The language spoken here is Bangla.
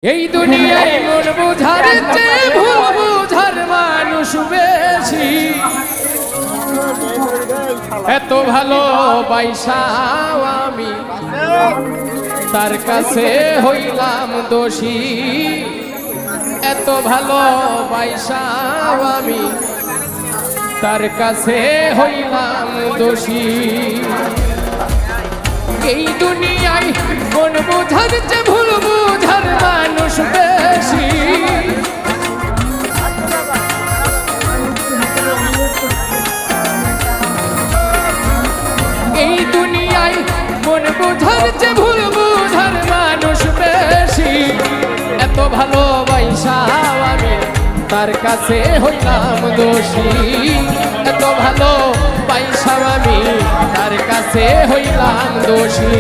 এই দুনিয়ায় মন বুঝার চেয়ে ভুল বুঝার মানুষ বেশি। এত ভালো বাইসাও আমি তার কাছে হইলাম দোষী। এত ভালো বাইসাও আমি তার কাছে হইলাম দোষী। এই দুনিয়ায় মন বুঝার চেয়ে ভুল বুঝার মানুষ বেশি। এই দুনিয়ায় মন বুঝার চেয়ে ভুল বুঝার মানুষ বেশি। এত ভালোবাসাও আমি তার কাছে হইলাম দোষী। এত ভালোবাসাও আমি তার কাছে হইলাম দোষী।